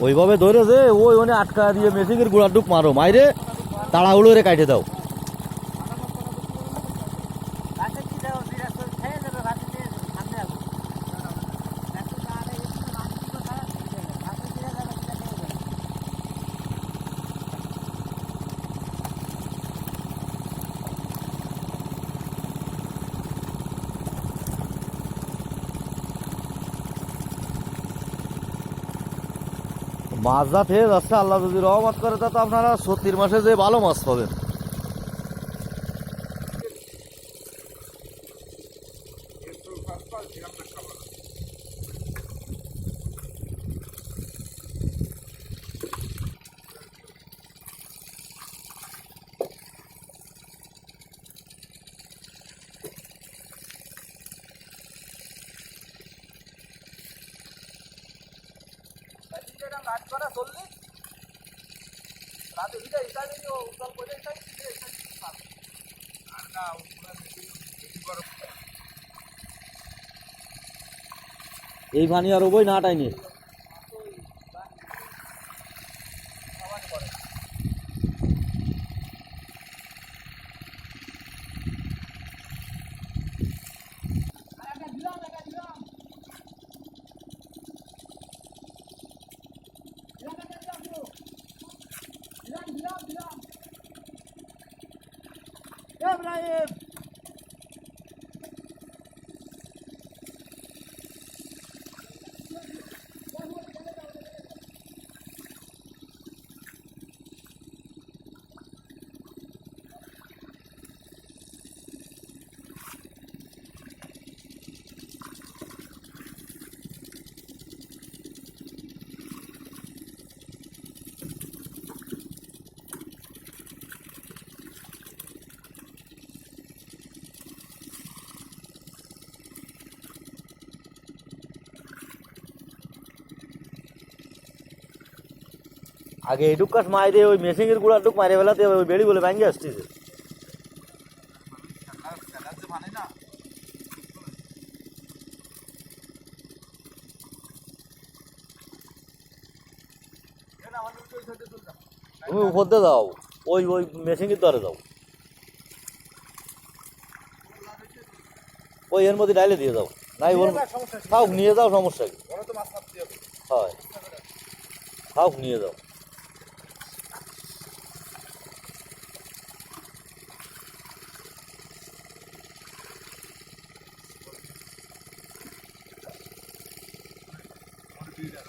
ওইভাবে ধরে যে ওই ওনে আটকা দিয়ে মেশিনের গোড়ার ডুব মারো, মাইরে তাড়াহুড়ো রে কাটে দাও। মাছ যা থেকে যাচ্ছে, আল্লাহ যদি রহমত করে তা তো আপনারা 30 মাসে যে ভালো মাছ পাবেন। এই পানি আর ওই না টাইনি আগে এইটুক কাজ মাইরে ওই মেশিনের গুড়া টুক মাইরে বেলাতে ওই বেড়ি বলে ভাঙ্গে আসতেছে। তুমি উপরতে যাও, ওই ওই মেশিনের দ্বারে যাও, ওই এর মধ্যে ডাইলে দিয়ে যাও। নাই ওর খাও, নিয়ে যাও, সমস্যা কি? হয়, খাও, নিয়ে যাও। do that.